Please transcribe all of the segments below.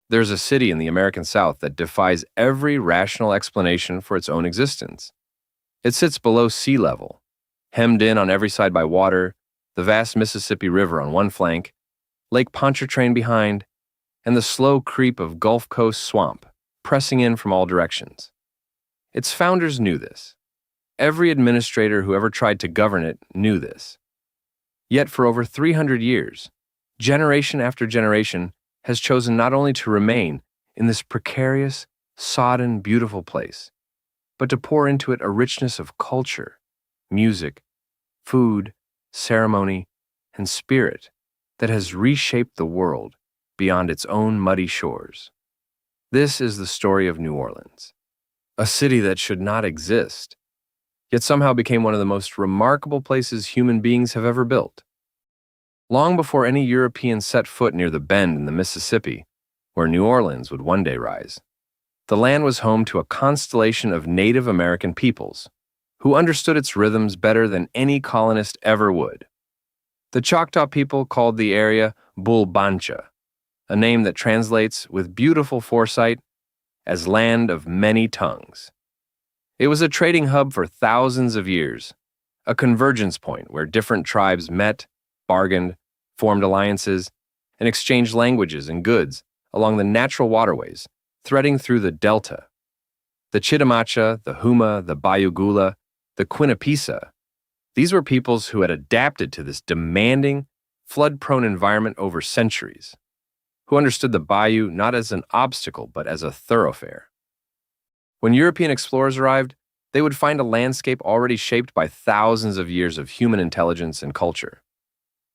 There's a city in the American South that defies every rational explanation for its own existence. It sits below sea level, hemmed in on every side by water, the vast Mississippi River on one flank, Lake Pontchartrain behind, and the slow creep of Gulf Coast swamp pressing in from all directions. Its founders knew this. Every administrator who ever tried to govern it knew this. Yet for over 300 years, generation after generation has chosen not only to remain in this precarious, sodden, beautiful place, but to pour into it a richness of culture, music, food, ceremony, and spirit that has reshaped the world beyond its own muddy shores. This is the story of New Orleans, a city that should not exist, yet somehow became one of the most remarkable places human beings have ever built. Long before any European set foot near the bend in the Mississippi, where New Orleans would one day rise, the land was home to a constellation of Native American peoples who understood its rhythms better than any colonist ever would. The Choctaw people called the area Bulbancha, a name that translates with beautiful foresight as land of many tongues. It was a trading hub for thousands of years, a convergence point where different tribes met, bargained, formed alliances, and exchanged languages and goods along the natural waterways threading through the delta. The Chitimacha, the Huma, the Bayugula, the Quinipisa, these were peoples who had adapted to this demanding, flood-prone environment over centuries, who understood the bayou not as an obstacle but as a thoroughfare. When European explorers arrived, they would find a landscape already shaped by thousands of years of human intelligence and culture.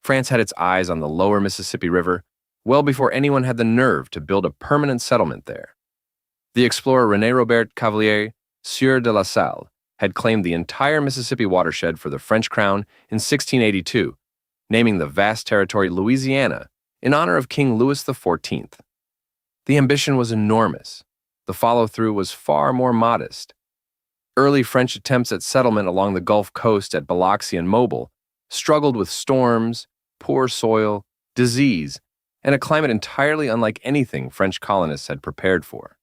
France had its eyes on the lower Mississippi River well before anyone had the nerve to build a permanent settlement there. The explorer René Robert Cavelier, Sieur de la Salle, had claimed the entire Mississippi watershed for the French crown in 1682, naming the vast territory Louisiana in honor of King Louis XIV. The ambition was enormous. The follow-through was far more modest. Early French attempts at settlement along the Gulf Coast at Biloxi and Mobile struggled with storms, poor soil, disease, and a climate entirely unlike anything French colonists had prepared for.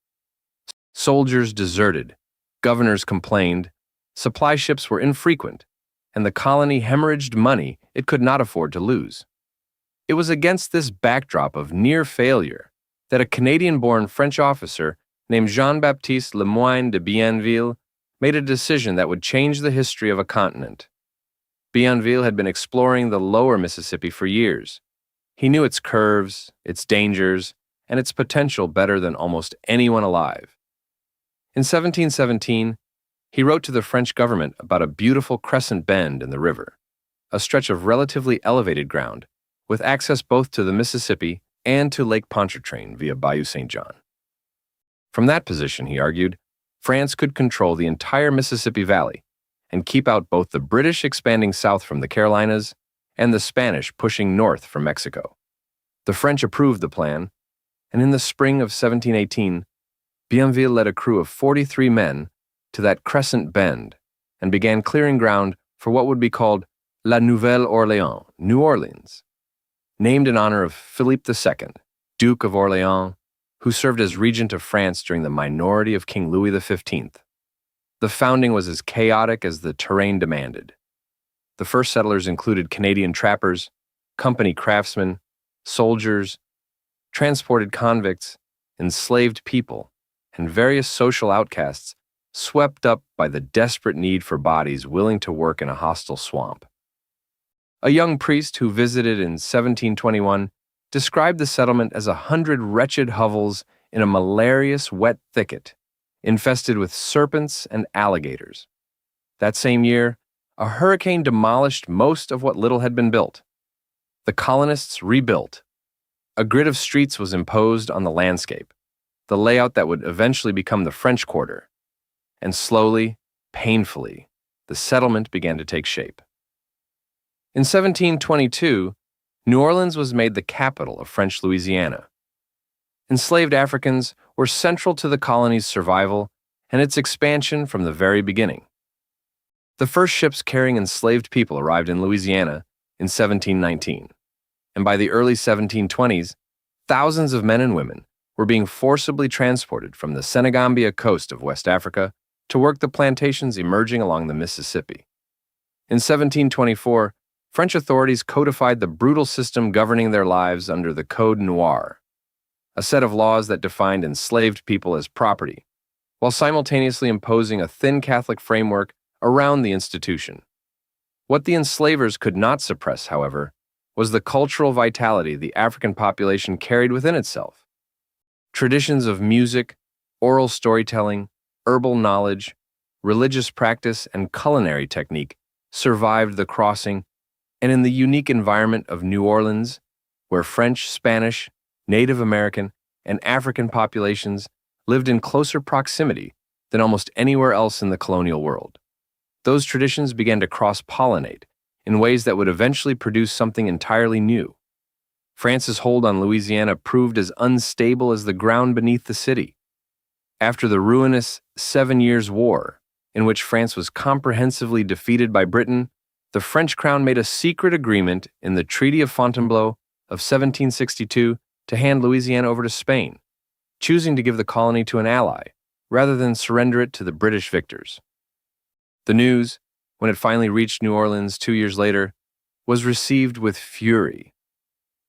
Soldiers deserted, governors complained, supply ships were infrequent, and the colony hemorrhaged money it could not afford to lose. It was against this backdrop of near failure that a Canadian-born French officer named Jean-Baptiste Lemoyne de Bienville made a decision that would change the history of a continent. Bienville had been exploring the lower Mississippi for years. He knew its curves, its dangers, and its potential better than almost anyone alive. In 1717, he wrote to the French government about a beautiful crescent bend in the river, a stretch of relatively elevated ground, with access both to the Mississippi and to Lake Pontchartrain via Bayou St. John. From that position, he argued, France could control the entire Mississippi Valley and keep out both the British expanding south from the Carolinas and the Spanish pushing north from Mexico. The French approved the plan, and in the spring of 1718, Bienville led a crew of 43 men to that crescent bend and began clearing ground for what would be called La Nouvelle Orléans, New Orleans, named in honor of Philippe II, Duke of Orléans, who served as regent of France during the minority of King Louis XV. The founding was as chaotic as the terrain demanded. The first settlers included Canadian trappers, company craftsmen, soldiers, transported convicts, enslaved people, and various social outcasts swept up by the desperate need for bodies willing to work in a hostile swamp. A young priest who visited in 1721 described the settlement as 100 wretched hovels in a malarious wet thicket, infested with serpents and alligators. That same year, a hurricane demolished most of what little had been built. The colonists rebuilt. A grid of streets was imposed on the landscape, the layout that would eventually become the French Quarter. And slowly, painfully, the settlement began to take shape. In 1722, New Orleans was made the capital of French Louisiana. Enslaved Africans were central to the colony's survival and its expansion from the very beginning. The first ships carrying enslaved people arrived in Louisiana in 1719, and by the early 1720s, thousands of men and women were being forcibly transported from the Senegambia coast of West Africa to work the plantations emerging along the Mississippi. In 1724, French authorities codified the brutal system governing their lives under the Code Noir, a set of laws that defined enslaved people as property, while simultaneously imposing a thin Catholic framework around the institution. What the enslavers could not suppress, however, was the cultural vitality the African population carried within itself. Traditions of music, oral storytelling, herbal knowledge, religious practice, and culinary technique survived the crossing, and in the unique environment of New Orleans, where French, Spanish, Native American, and African populations lived in closer proximity than almost anywhere else in the colonial world, those traditions began to cross-pollinate in ways that would eventually produce something entirely new. France's hold on Louisiana proved as unstable as the ground beneath the city. After the ruinous 7 Years' War, in which France was comprehensively defeated by Britain, the French crown made a secret agreement in the Treaty of Fontainebleau of 1762 to hand Louisiana over to Spain, choosing to give the colony to an ally rather than surrender it to the British victors. The news, when it finally reached New Orleans 2 years later, was received with fury.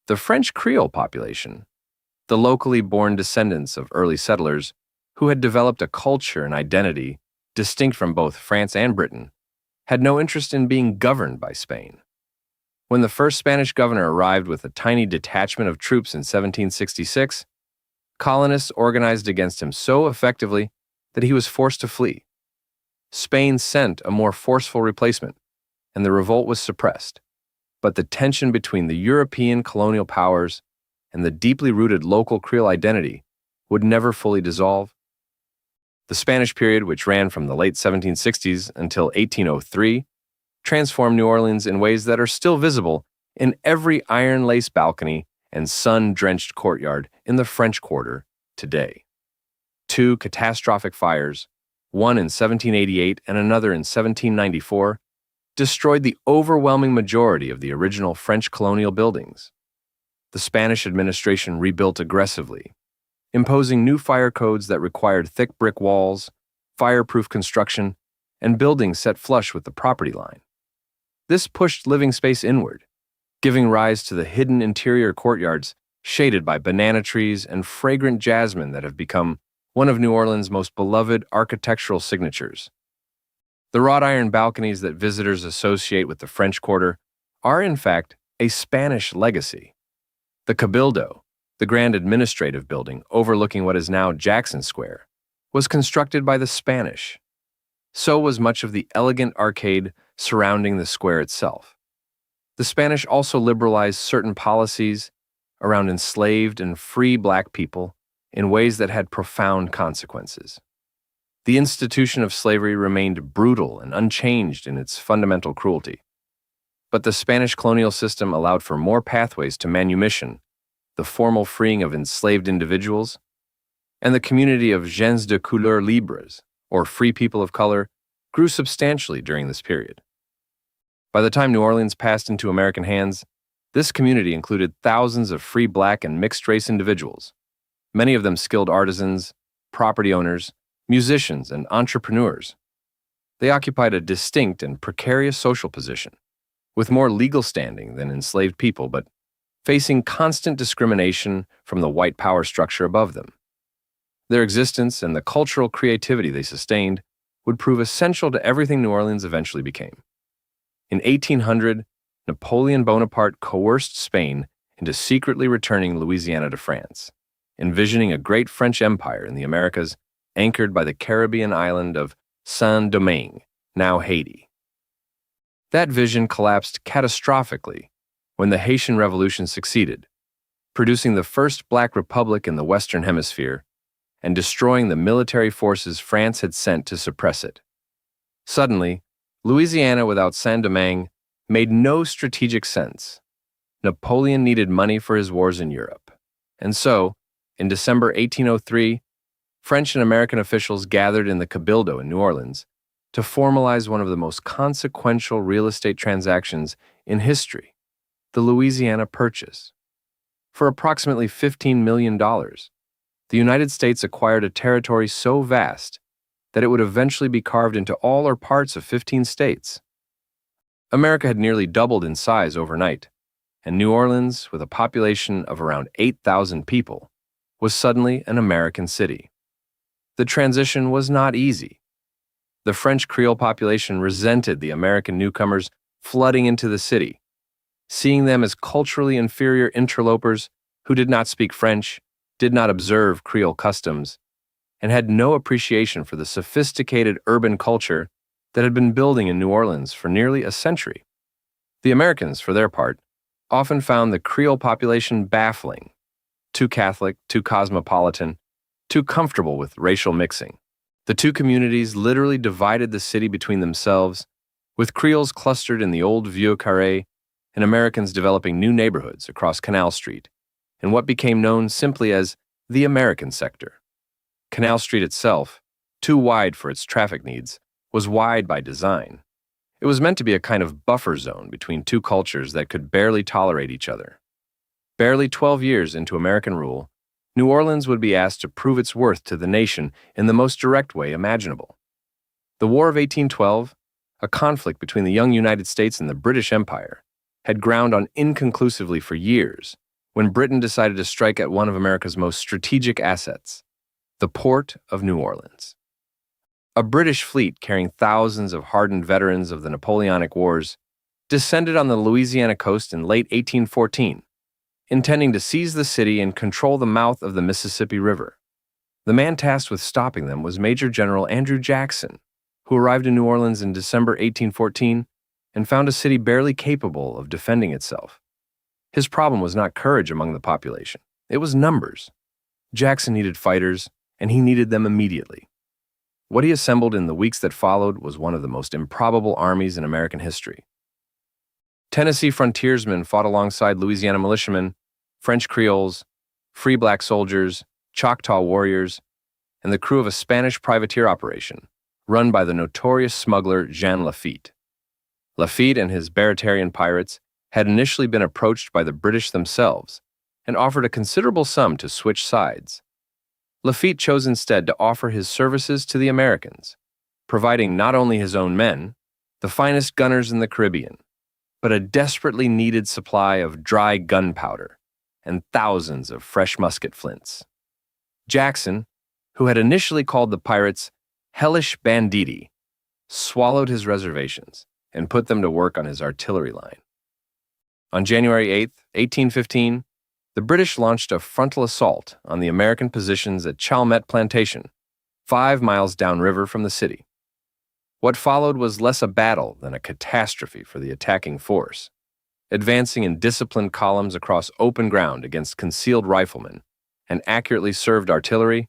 The French Creole population, the locally born descendants of early settlers who had developed a culture and identity distinct from both France and Britain, had no interest in being governed by Spain. When the first Spanish governor arrived with a tiny detachment of troops in 1766, colonists organized against him so effectively that he was forced to flee. Spain sent a more forceful replacement, and the revolt was suppressed. But the tension between the European colonial powers and the deeply rooted local Creole identity would never fully dissolve. The Spanish period, which ran from the late 1760s until 1803, transformed New Orleans in ways that are still visible in every iron-lace balcony and sun-drenched courtyard in the French Quarter today. 2 catastrophic fires, one in 1788 and another in 1794, destroyed the overwhelming majority of the original French colonial buildings. The Spanish administration rebuilt aggressively, imposing new fire codes that required thick brick walls, fireproof construction, and buildings set flush with the property line. This pushed living space inward, giving rise to the hidden interior courtyards shaded by banana trees and fragrant jasmine that have become one of New Orleans' most beloved architectural signatures. The wrought iron balconies that visitors associate with the French Quarter are, in fact, a Spanish legacy. The Cabildo, the grand administrative building overlooking what is now Jackson Square, was constructed by the Spanish. So was much of the elegant arcade surrounding the square itself. The Spanish also liberalized certain policies around enslaved and free black people in ways that had profound consequences. The institution of slavery remained brutal and unchanged in its fundamental cruelty. But the Spanish colonial system allowed for more pathways to manumission, the formal freeing of enslaved individuals, and the community of gens de couleur libres, or free people of color, grew substantially during this period. By the time New Orleans passed into American hands, this community included thousands of free black and mixed-race individuals, many of them skilled artisans, property owners, musicians, and entrepreneurs. They occupied a distinct and precarious social position, with more legal standing than enslaved people, but facing constant discrimination from the white power structure above them. Their existence and the cultural creativity they sustained would prove essential to everything New Orleans eventually became. In 1800, Napoleon Bonaparte coerced Spain into secretly returning Louisiana to France, envisioning a great French empire in the Americas anchored by the Caribbean island of Saint-Domingue, now Haiti. That vision collapsed catastrophically when the Haitian Revolution succeeded, producing the first Black Republic in the Western Hemisphere and destroying the military forces France had sent to suppress it. Suddenly, Louisiana without Saint-Domingue made no strategic sense. Napoleon needed money for his wars in Europe. And so, in December 1803, French and American officials gathered in the Cabildo in New Orleans to formalize one of the most consequential real estate transactions in history, the Louisiana Purchase. For approximately $15 million, The United States acquired a territory so vast that it would eventually be carved into all or parts of 15 states. America had nearly doubled in size overnight, and New Orleans, with a population of around 8,000 people, was suddenly an American city. The transition was not easy. The French Creole population resented the American newcomers flooding into the city, seeing them as culturally inferior interlopers who did not speak French, did not observe Creole customs, and had no appreciation for the sophisticated urban culture that had been building in New Orleans for nearly a century. The Americans, for their part, often found the Creole population baffling, too Catholic, too cosmopolitan, too comfortable with racial mixing. The two communities literally divided the city between themselves, with Creoles clustered in the old Vieux Carré and Americans developing new neighborhoods across Canal Street, in what became known simply as the American sector. Canal Street itself, too wide for its traffic needs, was wide by design. It was meant to be a kind of buffer zone between two cultures that could barely tolerate each other. Barely 12 years into American rule, New Orleans would be asked to prove its worth to the nation in the most direct way imaginable. The War of 1812, a conflict between the young United States and the British Empire, had ground on inconclusively for years when Britain decided to strike at one of America's most strategic assets, the port of New Orleans. A British fleet carrying thousands of hardened veterans of the Napoleonic Wars descended on the Louisiana coast in late 1814, intending to seize the city and control the mouth of the Mississippi River. The man tasked with stopping them was Major General Andrew Jackson, who arrived in New Orleans in December 1814 and found a city barely capable of defending itself. His problem was not courage among the population, it was numbers. Jackson needed fighters, and he needed them immediately. What he assembled in the weeks that followed was one of the most improbable armies in American history. Tennessee frontiersmen fought alongside Louisiana militiamen, French Creoles, free black soldiers, Choctaw warriors, and the crew of a Spanish privateer operation run by the notorious smuggler Jean Lafitte. Lafitte and his Barratarian pirates had initially been approached by the British themselves and offered a considerable sum to switch sides. Lafitte chose instead to offer his services to the Americans, providing not only his own men, the finest gunners in the Caribbean, but a desperately needed supply of dry gunpowder and thousands of fresh musket flints. Jackson, who had initially called the pirates hellish banditti, swallowed his reservations and put them to work on his artillery line. On January 8, 1815, the British launched a frontal assault on the American positions at Chalmette Plantation, 5 miles downriver from the city. What followed was less a battle than a catastrophe for the attacking force. Advancing in disciplined columns across open ground against concealed riflemen and accurately served artillery,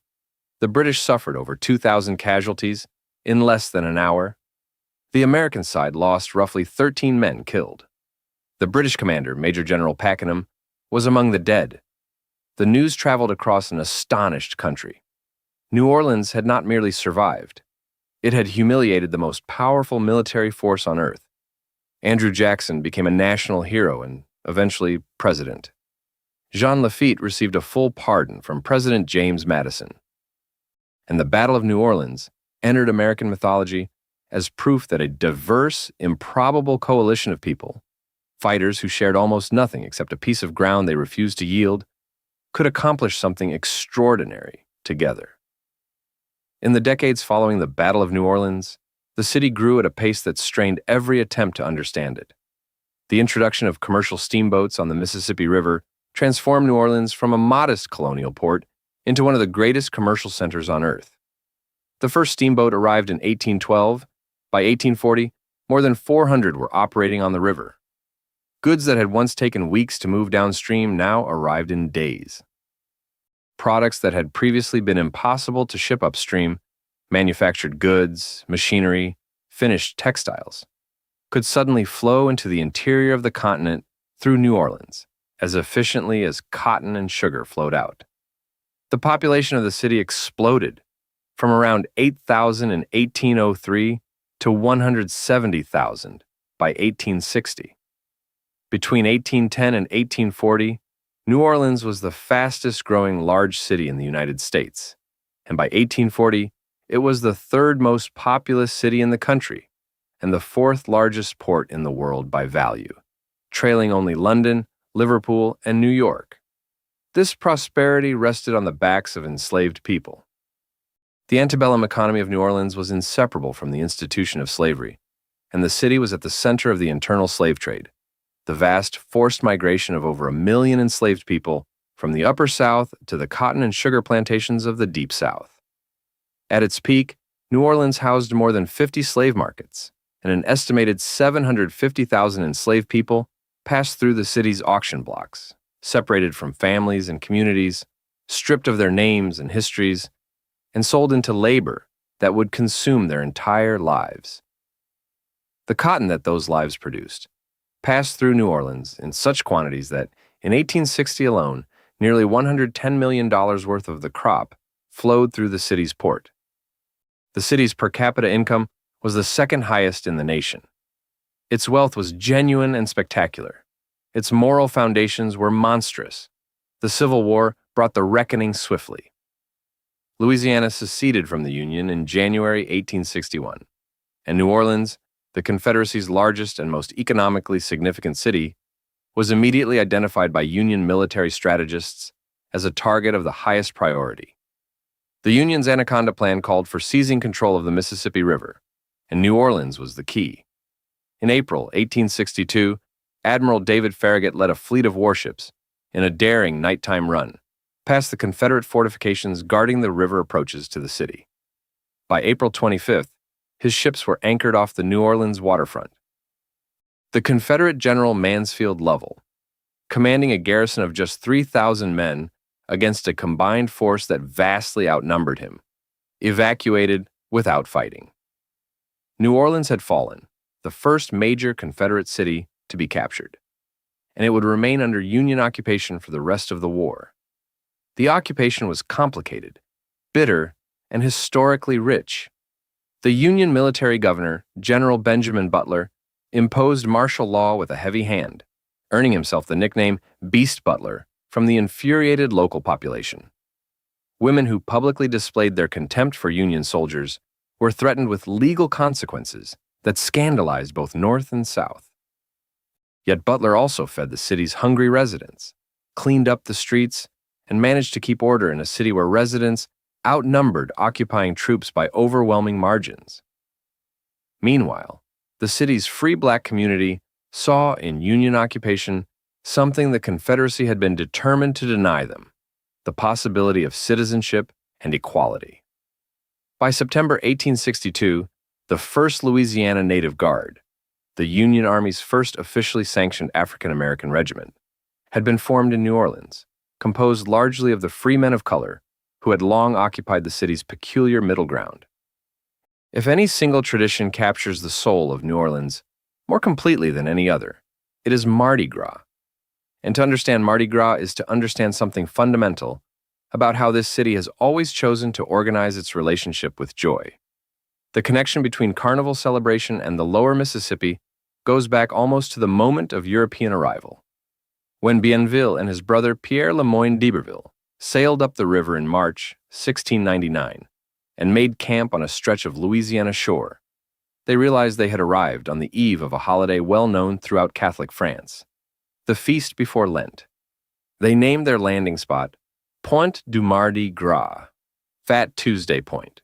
the British suffered over 2,000 casualties in less than an hour. The American side lost roughly 13 men killed. The British commander, Major General Pakenham, was among the dead. The news traveled across an astonished country. New Orleans had not merely survived. It had humiliated the most powerful military force on earth. Andrew Jackson became a national hero and eventually president. Jean Lafitte received a full pardon from President James Madison. And the Battle of New Orleans entered American mythology as proof that a diverse, improbable coalition of people, fighters who shared almost nothing except a piece of ground they refused to yield, could accomplish something extraordinary together. In the decades following the Battle of New Orleans, the city grew at a pace that strained every attempt to understand it. The introduction of commercial steamboats on the Mississippi River transformed New Orleans from a modest colonial port into one of the greatest commercial centers on earth. The first steamboat arrived in 1812. By 1840, more than 400 were operating on the river. Goods that had once taken weeks to move downstream now arrived in days. Products that had previously been impossible to ship upstream, manufactured goods, machinery, finished textiles, could suddenly flow into the interior of the continent through New Orleans as efficiently as cotton and sugar flowed out. The population of the city exploded from around 8,000 in 1803 to 170,000 by 1860. Between 1810 and 1840, New Orleans was the fastest-growing large city in the United States, and by 1840, it was the third most populous city in the country and the fourth largest port in the world by value, trailing only London, Liverpool, and New York. This prosperity rested on the backs of enslaved people. The antebellum economy of New Orleans was inseparable from the institution of slavery, and the city was at the center of the internal slave trade, the vast forced migration of over 1 million enslaved people from the Upper South to the cotton and sugar plantations of the Deep South. At its peak, New Orleans housed more than 50 slave markets, and an estimated 750,000 enslaved people passed through the city's auction blocks, separated from families and communities, stripped of their names and histories, and sold into labor that would consume their entire lives. The cotton that those lives produced passed through New Orleans in such quantities that, in 1860 alone, nearly $110 million worth of the crop flowed through the city's port. The city's per capita income was the second highest in the nation. Its wealth was genuine and spectacular. Its moral foundations were monstrous. The Civil War brought the reckoning swiftly. Louisiana seceded from the Union in January 1861, and New Orleans, the Confederacy's largest and most economically significant city, was immediately identified by Union military strategists as a target of the highest priority. The Union's Anaconda Plan called for seizing control of the Mississippi River, and New Orleans was the key. In April 1862, Admiral David Farragut led a fleet of warships in a daring nighttime run past the Confederate fortifications guarding the river approaches to the city. By April 25th, his ships were anchored off the New Orleans waterfront. The Confederate General Mansfield Lovell, commanding a garrison of just 3,000 men against a combined force that vastly outnumbered him, evacuated without fighting. New Orleans had fallen, the first major Confederate city to be captured, and it would remain under Union occupation for the rest of the war. The occupation was complicated, bitter, and historically rich. The Union military governor, General Benjamin Butler, imposed martial law with a heavy hand, earning himself the nickname Beast Butler from the infuriated local population. Women who publicly displayed their contempt for Union soldiers were threatened with legal consequences that scandalized both North and South. Yet Butler also fed the city's hungry residents, cleaned up the streets, and managed to keep order in a city where residents outnumbered occupying troops by overwhelming margins. Meanwhile, the city's free black community saw in Union occupation something the Confederacy had been determined to deny them: the possibility of citizenship and equality. By September 1862, the 1st Louisiana Native Guard, the Union Army's first officially sanctioned African-American regiment, had been formed in New Orleans, composed largely of the free men of color who had long occupied the city's peculiar middle ground. If any single tradition captures the soul of New Orleans more completely than any other, it is Mardi Gras. And to understand Mardi Gras is to understand something fundamental about how this city has always chosen to organize its relationship with joy. The connection between carnival celebration and the lower Mississippi goes back almost to the moment of European arrival, when Bienville and his brother Pierre Le Moyne d'Iberville sailed up the river in March 1699 and made camp on a stretch of Louisiana shore. They realized they had arrived on the eve of a holiday well known throughout Catholic France, the feast before Lent. They named their landing spot Point du Mardi Gras, Fat Tuesday Point.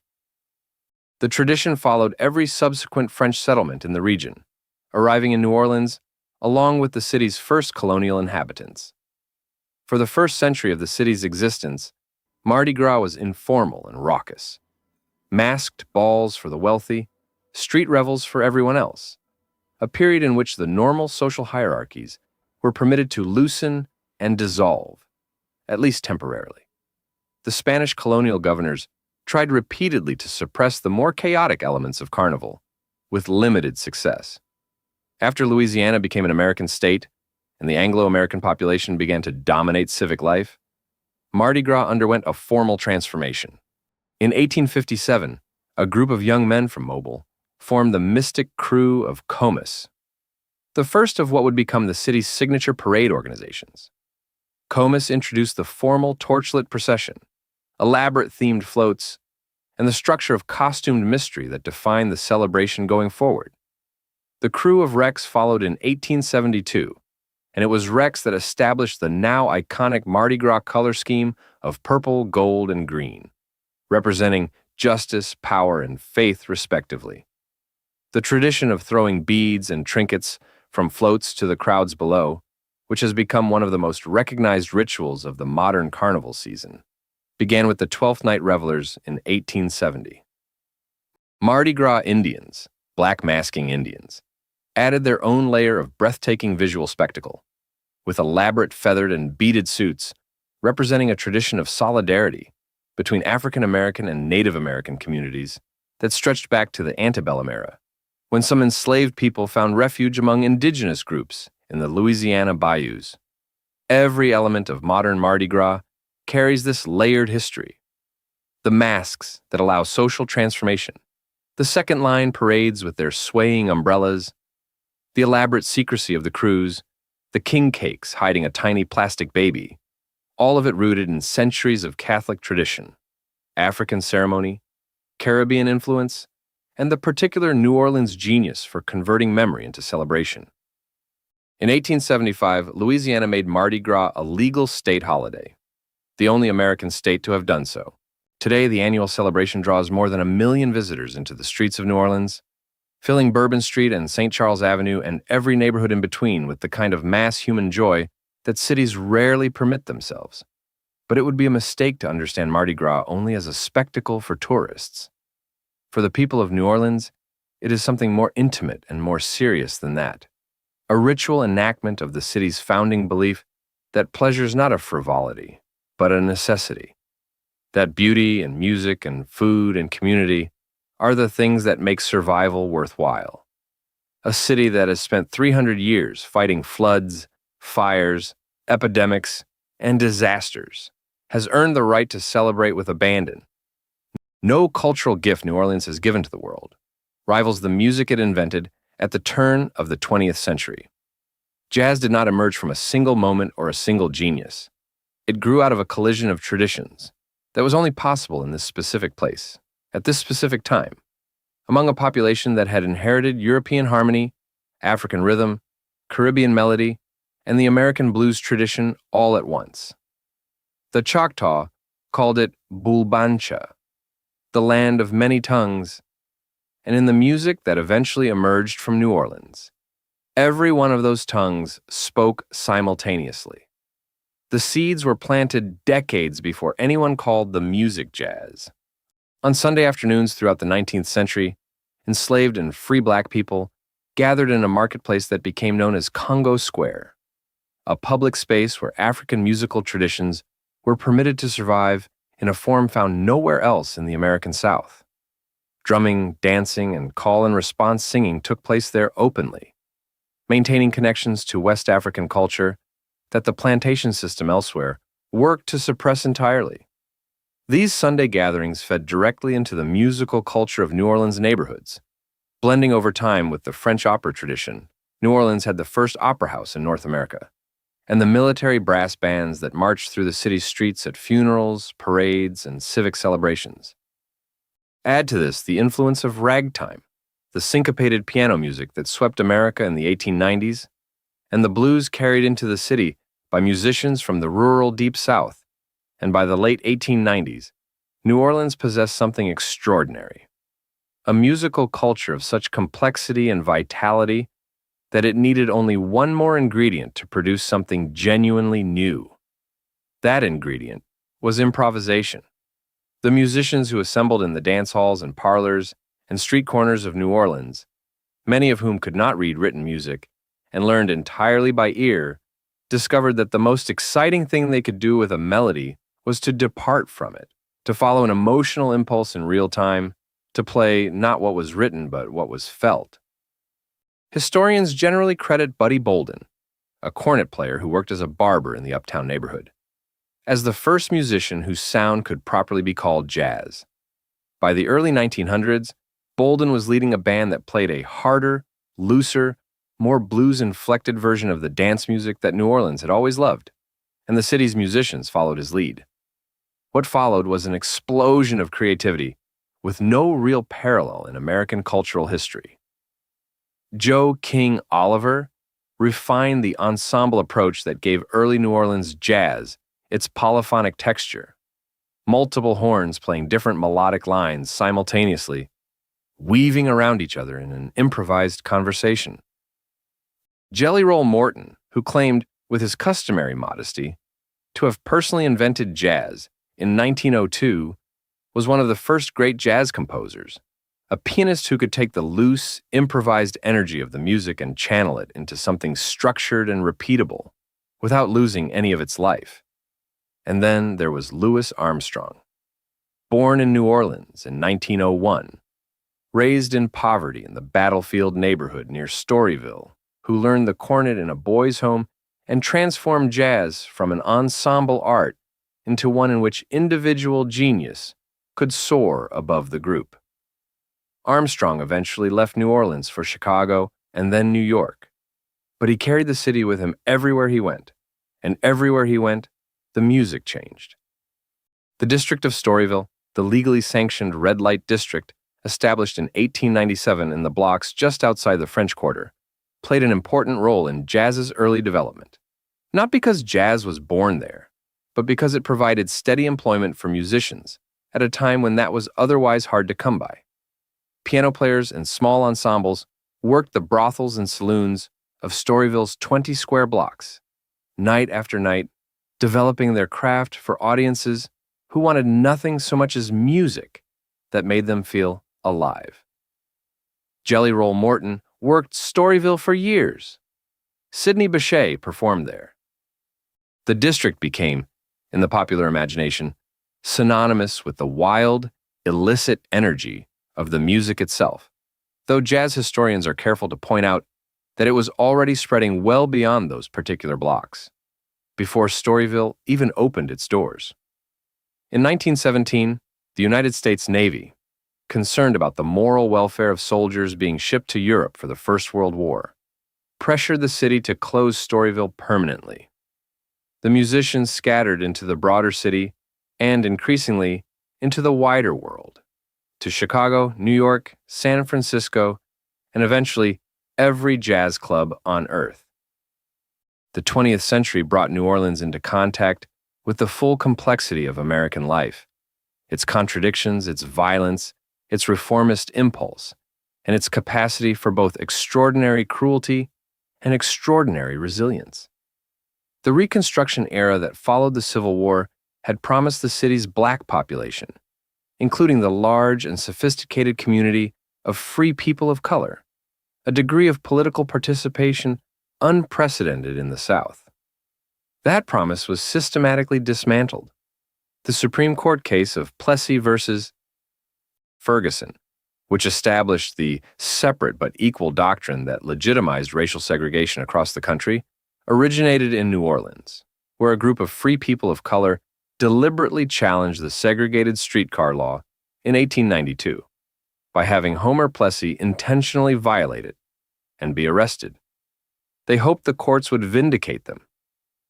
The tradition followed every subsequent French settlement in the region, arriving in New Orleans along with the city's first colonial inhabitants. For the first century of the city's existence, Mardi Gras was informal and raucous. Masked balls for the wealthy, street revels for everyone else, a period in which the normal social hierarchies were permitted to loosen and dissolve, at least temporarily. The Spanish colonial governors tried repeatedly to suppress the more chaotic elements of Carnival, with limited success. After Louisiana became an American state and the Anglo-American population began to dominate civic life, Mardi Gras underwent a formal transformation. In 1857, a group of young men from Mobile formed the Mystic Crew of Comus, the first of what would become the city's signature parade organizations. Comus introduced the formal torchlit procession, elaborate themed floats, and the structure of costumed mystery that defined the celebration going forward. The crew of Rex followed in 1872, and it was Rex that established the now iconic Mardi Gras color scheme of purple, gold, and green, representing justice, power, and faith respectively. The tradition of throwing beads and trinkets from floats to the crowds below, which has become one of the most recognized rituals of the modern carnival season, began with the Twelfth Night Revelers in 1870. Mardi Gras Indians, black masking Indians, added their own layer of breathtaking visual spectacle, with elaborate feathered and beaded suits representing a tradition of solidarity between African American and Native American communities that stretched back to the antebellum era, when some enslaved people found refuge among indigenous groups in the Louisiana bayous. Every element of modern Mardi Gras carries this layered history. The masks that allow social transformation, the second line parades with their swaying umbrellas, the elaborate secrecy of the crews, the king cakes hiding a tiny plastic baby, all of it rooted in centuries of Catholic tradition, African ceremony, Caribbean influence, and the particular New Orleans genius for converting memory into celebration. In 1875, Louisiana made Mardi Gras a legal state holiday, the only American state to have done so. Today, the annual celebration draws more than 1 million visitors into the streets of New Orleans, filling Bourbon Street and St. Charles Avenue and every neighborhood in between with the kind of mass human joy that cities rarely permit themselves. But it would be a mistake to understand Mardi Gras only as a spectacle for tourists. For the people of New Orleans, it is something more intimate and more serious than that. A ritual enactment of the city's founding belief that pleasure is not a frivolity, but a necessity. That beauty and music and food and community are the things that make survival worthwhile. A city that has spent 300 years fighting floods, fires, epidemics, and disasters has earned the right to celebrate with abandon. No cultural gift New Orleans has given to the world rivals the music it invented at the turn of the 20th century. Jazz did not emerge from a single moment or a single genius. It grew out of a collision of traditions that was only possible in this specific place, at this specific time, among a population that had inherited European harmony, African rhythm, Caribbean melody, and the American blues tradition all at once. The Choctaw called it Bulbancha, the land of many tongues, and in the music that eventually emerged from New Orleans, every one of those tongues spoke simultaneously. The seeds were planted decades before anyone called the music jazz. On Sunday afternoons throughout the 19th century, enslaved and free black people gathered in a marketplace that became known as Congo Square, a public space where African musical traditions were permitted to survive in a form found nowhere else in the American South. Drumming, dancing, and call-and-response singing took place there openly, maintaining connections to West African culture that the plantation system elsewhere worked to suppress entirely. These Sunday gatherings fed directly into the musical culture of New Orleans neighborhoods. Blending over time with the French opera tradition, New Orleans had the first opera house in North America, and the military brass bands that marched through the city's streets at funerals, parades, and civic celebrations. Add to this the influence of ragtime, the syncopated piano music that swept America in the 1890s, and the blues carried into the city by musicians from the rural Deep South, and by the late 1890s, New Orleans possessed something extraordinary, a musical culture of such complexity and vitality that it needed only one more ingredient to produce something genuinely new. That ingredient was improvisation. The musicians who assembled in the dance halls and parlors and street corners of New Orleans, many of whom could not read written music and learned entirely by ear, discovered that the most exciting thing they could do with a melody was to depart from it, to follow an emotional impulse in real time, to play not what was written but what was felt. Historians generally credit Buddy Bolden, a cornet player who worked as a barber in the uptown neighborhood, as the first musician whose sound could properly be called jazz. By the early 1900s, Bolden was leading a band that played a harder, looser, more blues-inflected version of the dance music that New Orleans had always loved, and the city's musicians followed his lead. What followed was an explosion of creativity with no real parallel in American cultural history. Joe King Oliver refined the ensemble approach that gave early New Orleans jazz its polyphonic texture, multiple horns playing different melodic lines simultaneously, weaving around each other in an improvised conversation. Jelly Roll Morton, who claimed, with his customary modesty, to have personally invented jazz in 1902, was one of the first great jazz composers, a pianist who could take the loose, improvised energy of the music and channel it into something structured and repeatable without losing any of its life. And then there was Louis Armstrong, born in New Orleans in 1901, raised in poverty in the Battlefield neighborhood near Storyville, who learned the cornet in a boys' home and transformed jazz from an ensemble art into one in which individual genius could soar above the group. Armstrong eventually left New Orleans for Chicago and then New York, but he carried the city with him everywhere he went, and everywhere he went, the music changed. The District of Storyville, the legally sanctioned red light district established in 1897 in the blocks just outside the French Quarter, played an important role in jazz's early development. Not because jazz was born there, but because it provided steady employment for musicians at a time when that was otherwise hard to come by. Piano players and small ensembles worked the brothels and saloons of Storyville's 20 square blocks, night after night, developing their craft for audiences who wanted nothing so much as music that made them feel alive. Jelly Roll Morton worked Storyville for years. Sidney Bechet performed there. The district became, in the popular imagination, synonymous with the wild, illicit energy of the music itself, though jazz historians are careful to point out that it was already spreading well beyond those particular blocks, before Storyville even opened its doors. In 1917, the United States Navy, concerned about the moral welfare of soldiers being shipped to Europe for the First World War, pressured the city to close Storyville permanently. The musicians scattered into the broader city and, increasingly, into the wider world, to Chicago, New York, San Francisco, and eventually every jazz club on earth. The 20th century brought New Orleans into contact with the full complexity of American life, its contradictions, its violence, its reformist impulse, and its capacity for both extraordinary cruelty and extraordinary resilience. The Reconstruction era that followed the Civil War had promised the city's black population, including the large and sophisticated community of free people of color, a degree of political participation unprecedented in the South. That promise was systematically dismantled. The Supreme Court case of Plessy versus Ferguson, which established the separate but equal doctrine that legitimized racial segregation across the country, originated in New Orleans, where a group of free people of color deliberately challenged the segregated streetcar law in 1892 by having Homer Plessy intentionally violate it and be arrested. They hoped the courts would vindicate them.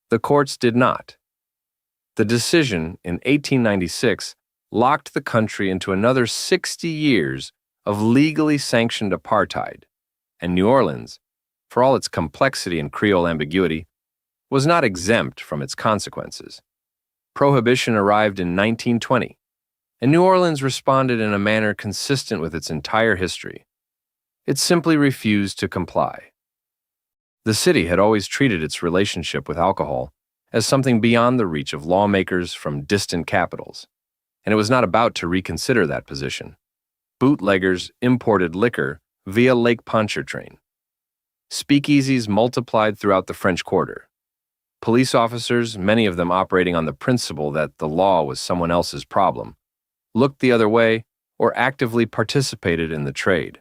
The courts did not. The decision in 1896 locked the country into another 60 years of legally sanctioned apartheid, and New Orleans, for all its complexity and Creole ambiguity, was not exempt from its consequences. Prohibition arrived in 1920, and New Orleans responded in a manner consistent with its entire history. It simply refused to comply. The city had always treated its relationship with alcohol as something beyond the reach of lawmakers from distant capitals, and it was not about to reconsider that position. Bootleggers imported liquor via Lake Pontchartrain. Speakeasies multiplied throughout the French Quarter. Police officers, many of them operating on the principle that the law was someone else's problem, looked the other way or actively participated in the trade.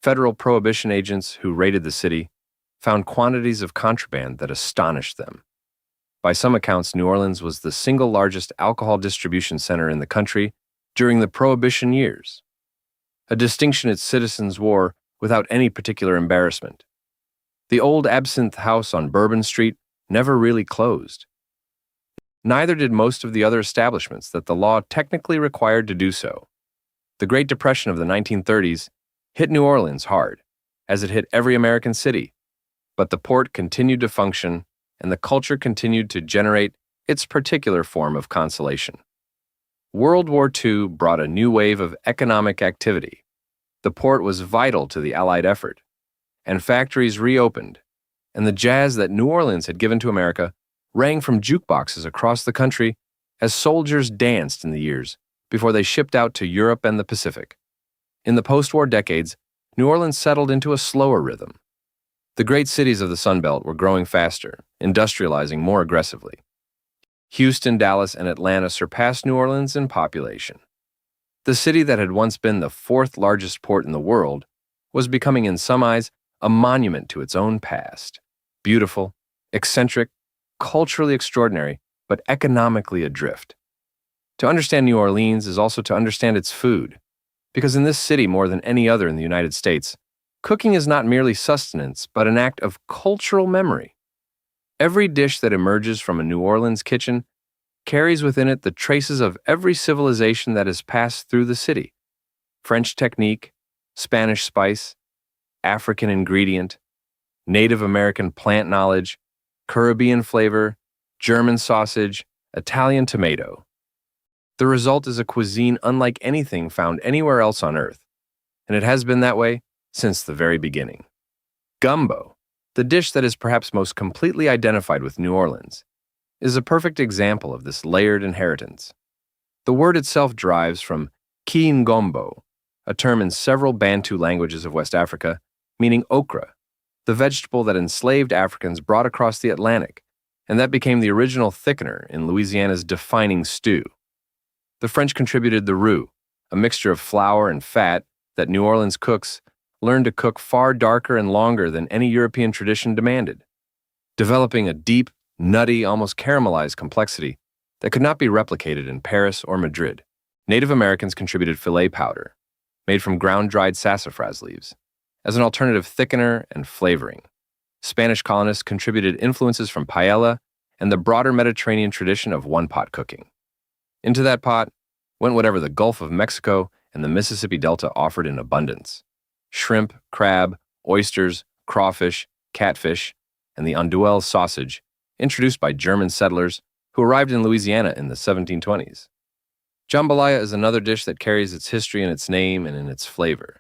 Federal prohibition agents who raided the city found quantities of contraband that astonished them. By some accounts, New Orleans was the single largest alcohol distribution center in the country during the Prohibition years, a distinction its citizens wore without any particular embarrassment. The old Absinthe House on Bourbon Street never really closed, Neither did most of the other establishments that the law technically required to do so. The Great Depression of the 1930s hit New Orleans hard, as it hit every American city, but the port continued to function and the culture continued to generate its particular form of consolation. World War II brought a new wave of economic activity. The port was vital to the Allied effort, and factories reopened, and the jazz that New Orleans had given to America rang from jukeboxes across the country as soldiers danced in the years before they shipped out to Europe and the Pacific. In the post-war decades, New Orleans settled into a slower rhythm. The great cities of the Sun Belt were growing faster, industrializing more aggressively. Houston, Dallas, and Atlanta surpassed New Orleans in population. The city that had once been the fourth largest port in the world was becoming, in some eyes, a monument to its own past. Beautiful, eccentric, culturally extraordinary, but economically adrift. To understand New Orleans is also to understand its food, because in this city, more than any other in the United States, cooking is not merely sustenance, but an act of cultural memory. Every dish that emerges from a New Orleans kitchen carries within it the traces of every civilization that has passed through the city. French technique, Spanish spice, African ingredient, Native American plant knowledge, Caribbean flavor, German sausage, Italian tomato. The result is a cuisine unlike anything found anywhere else on Earth, and it has been that way since the very beginning. Gumbo, the dish that is perhaps most completely identified with New Orleans, is a perfect example of this layered inheritance. The word itself derives from Kiingombo, a term in several Bantu languages of West Africa, meaning okra, the vegetable that enslaved Africans brought across the Atlantic, and that became the original thickener in Louisiana's defining stew. The French contributed the roux, a mixture of flour and fat that New Orleans cooks learned to cook far darker and longer than any European tradition demanded, developing a deep, nutty, almost caramelized complexity that could not be replicated in Paris or Madrid. Native Americans contributed filet powder, made from ground-dried sassafras leaves, as an alternative thickener and flavoring. Spanish colonists contributed influences from paella and the broader Mediterranean tradition of one-pot cooking. Into that pot went whatever the Gulf of Mexico and the Mississippi Delta offered in abundance: shrimp, crab, oysters, crawfish, catfish, and the andouille sausage, introduced by German settlers who arrived in Louisiana in the 1720s. Jambalaya is another dish that carries its history in its name and in its flavor.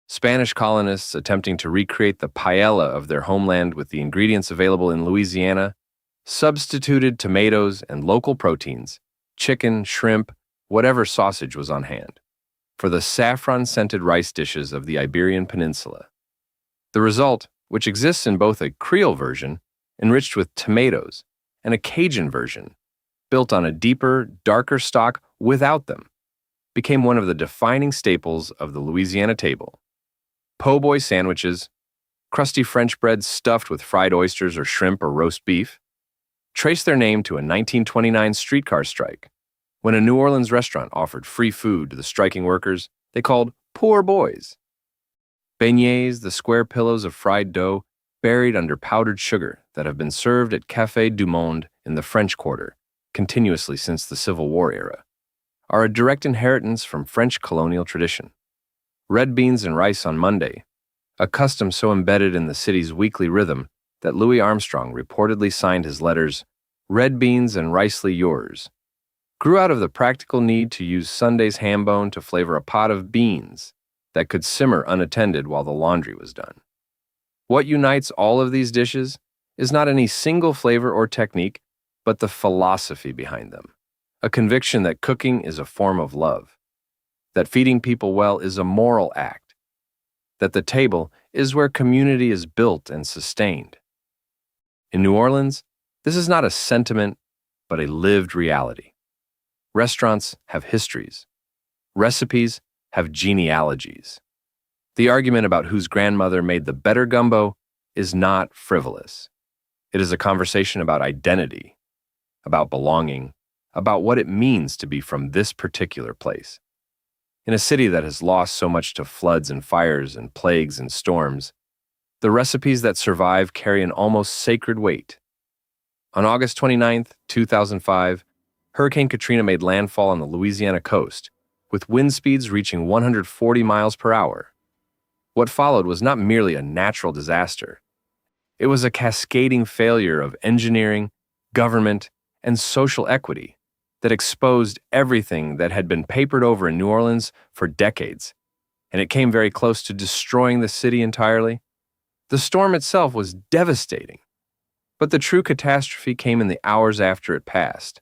Spanish colonists attempting to recreate the paella of their homeland with the ingredients available in Louisiana substituted tomatoes and local proteins, chicken, shrimp, whatever sausage was on hand, for the saffron-scented rice dishes of the Iberian Peninsula. The result, which exists in both a Creole version, enriched with tomatoes, and a Cajun version, built on a deeper, darker stock without them, became one of the defining staples of the Louisiana table. Po' boy sandwiches, crusty French bread stuffed with fried oysters or shrimp or roast beef, trace their name to a 1929 streetcar strike, when a New Orleans restaurant offered free food to the striking workers they called poor boys. Beignets, the square pillows of fried dough buried under powdered sugar that have been served at Café du Monde in the French Quarter continuously since the Civil War era, are a direct inheritance from French colonial tradition. Red beans and rice on Monday, a custom so embedded in the city's weekly rhythm that Louis Armstrong reportedly signed his letters, "Red beans and ricely yours," grew out of the practical need to use Sunday's ham bone to flavor a pot of beans that could simmer unattended while the laundry was done. What unites all of these dishes is not any single flavor or technique, but the philosophy behind them, a conviction that cooking is a form of love, that feeding people well is a moral act, that the table is where community is built and sustained. In New Orleans, this is not a sentiment, but a lived reality. Restaurants have histories. Recipes have genealogies. The argument about whose grandmother made the better gumbo is not frivolous. It is a conversation about identity, about belonging, about what it means to be from this particular place. In a city that has lost so much to floods and fires and plagues and storms, the recipes that survive carry an almost sacred weight. On August 29th, 2005, Hurricane Katrina made landfall on the Louisiana coast, with wind speeds reaching 140 miles per hour. What followed was not merely a natural disaster. It was a cascading failure of engineering, government, and social equity that exposed everything that had been papered over in New Orleans for decades, and it came very close to destroying the city entirely. The storm itself was devastating, but the true catastrophe came in the hours after it passed,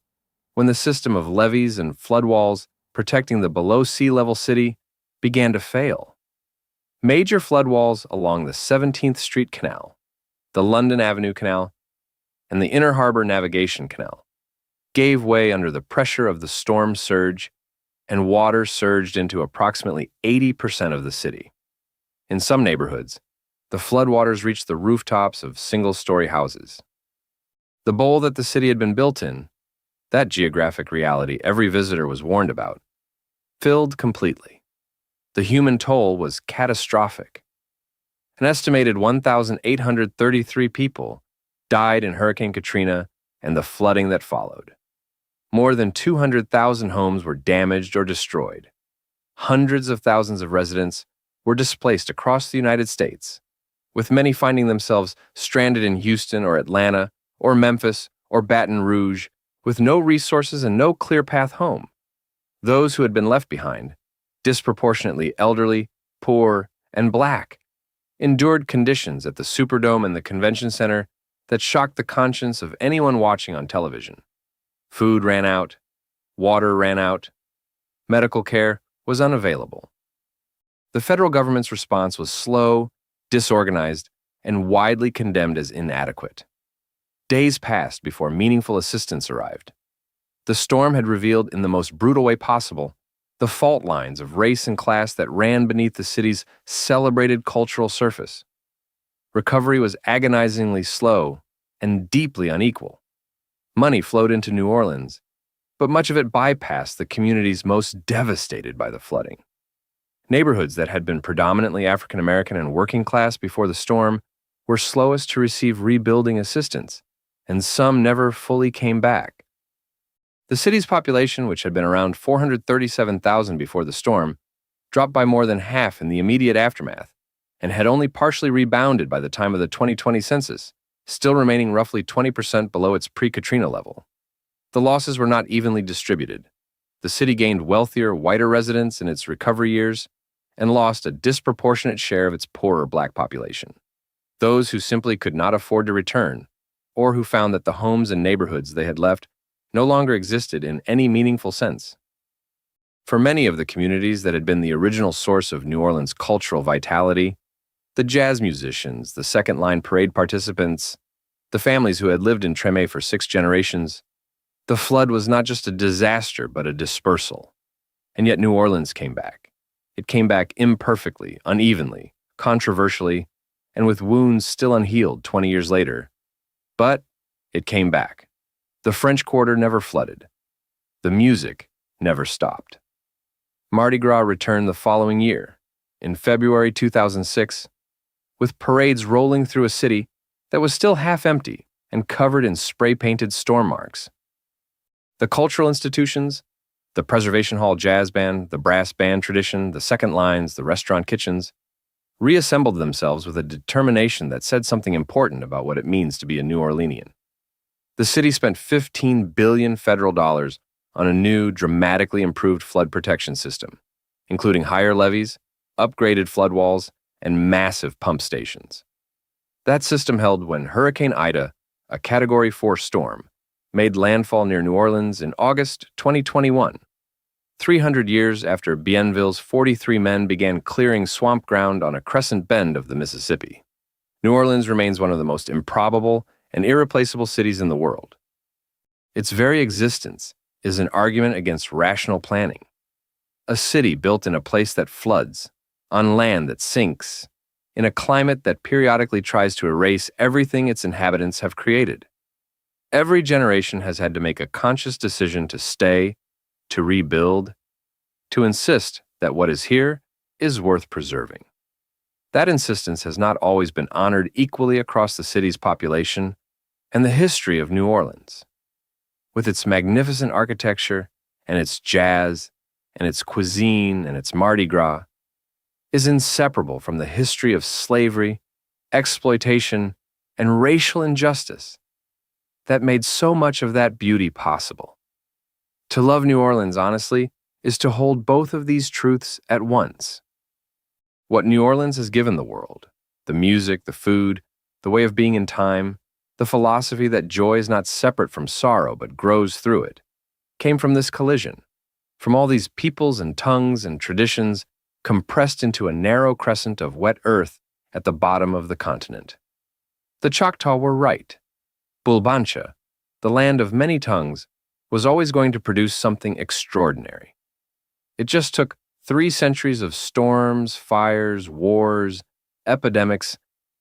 when the system of levees and flood walls protecting the below sea level city began to fail. Major flood walls along the 17th Street Canal, the London Avenue Canal, and the Inner Harbor Navigation Canal gave way under the pressure of the storm surge, and water surged into approximately 80% of the city. In some neighborhoods, the floodwaters reached the rooftops of single-story houses. The bowl that the city had been built in, that geographic reality every visitor was warned about, filled completely. The human toll was catastrophic. An estimated 1,833 people died in Hurricane Katrina and the flooding that followed. More than 200,000 homes were damaged or destroyed. Hundreds of thousands of residents were displaced across the United States, with many finding themselves stranded in Houston or Atlanta or Memphis or Baton Rouge with no resources and no clear path home. Those who had been left behind, disproportionately elderly, poor, and Black, endured conditions at the Superdome and the Convention Center that shocked the conscience of anyone watching on television. Food ran out, water ran out, medical care was unavailable. The federal government's response was slow, disorganized, and widely condemned as inadequate. Days passed before meaningful assistance arrived. The storm had revealed in the most brutal way possible the fault lines of race and class that ran beneath the city's celebrated cultural surface. Recovery was agonizingly slow and deeply unequal. Money flowed into New Orleans, but much of it bypassed the communities most devastated by the flooding. Neighborhoods that had been predominantly African American and working class before the storm were slowest to receive rebuilding assistance, and some never fully came back. The city's population, which had been around 437,000 before the storm, dropped by more than half in the immediate aftermath, and had only partially rebounded by the time of the 2020 census, still remaining roughly 20% below its pre-Katrina level. The losses were not evenly distributed. The city gained wealthier, whiter residents in its recovery years and lost a disproportionate share of its poorer Black population. Those who simply could not afford to return, or who found that the homes and neighborhoods they had left no longer existed in any meaningful sense. For many of the communities that had been the original source of New Orleans' cultural vitality, the jazz musicians, the second-line parade participants, the families who had lived in Treme for 6 generations, the flood was not just a disaster but a dispersal. And yet New Orleans came back. It came back imperfectly, unevenly, controversially, and with wounds still unhealed 20 years later. But it came back. The French Quarter never flooded. The music never stopped. Mardi Gras returned the following year, in February 2006, with parades rolling through a city that was still half empty and covered in spray-painted storm marks. The cultural institutions, the Preservation Hall Jazz Band, the brass band tradition, the second lines, the restaurant kitchens, reassembled themselves with a determination that said something important about what it means to be a New Orleanian. The city spent $15 billion federal dollars on a new, dramatically improved flood protection system, including higher levees, upgraded flood walls, and massive pump stations. That system held when Hurricane Ida, a Category 4 storm, made landfall near New Orleans in August 2021, 300 years after Bienville's 43 men began clearing swamp ground on a crescent bend of the Mississippi. New Orleans remains one of the most improbable and irreplaceable cities in the world. Its very existence is an argument against rational planning. A city built in a place that floods, on land that sinks, in a climate that periodically tries to erase everything its inhabitants have created. Every generation has had to make a conscious decision to stay, to rebuild, to insist that what is here is worth preserving. That insistence has not always been honored equally across the city's population, And the history of New Orleans, with its magnificent architecture and its jazz and its cuisine and its Mardi Gras, is inseparable from the history of slavery, exploitation, and racial injustice that made so much of that beauty possible. To love New Orleans honestly is to hold both of these truths at once. What New Orleans has given the world, the music, the food, the way of being in time, the philosophy that joy is not separate from sorrow but grows through it, came from this collision, from all these peoples and tongues and traditions compressed into a narrow crescent of wet earth at the bottom of the continent. The Choctaw were right. Bulbancha, the land of many tongues, was always going to produce something extraordinary. It just took 3 centuries of storms, fires, wars, epidemics,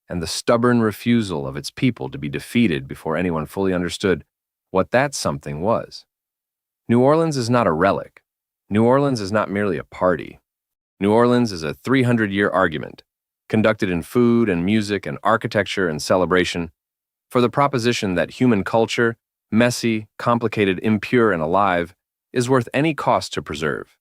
and the stubborn refusal of its people to be defeated before anyone fully understood what that something was. New Orleans is not a relic. New Orleans is not merely a party. New Orleans is a 300-year argument, conducted in food and music and architecture and celebration, for the proposition that human culture, messy, complicated, impure, and alive, is worth any cost to preserve.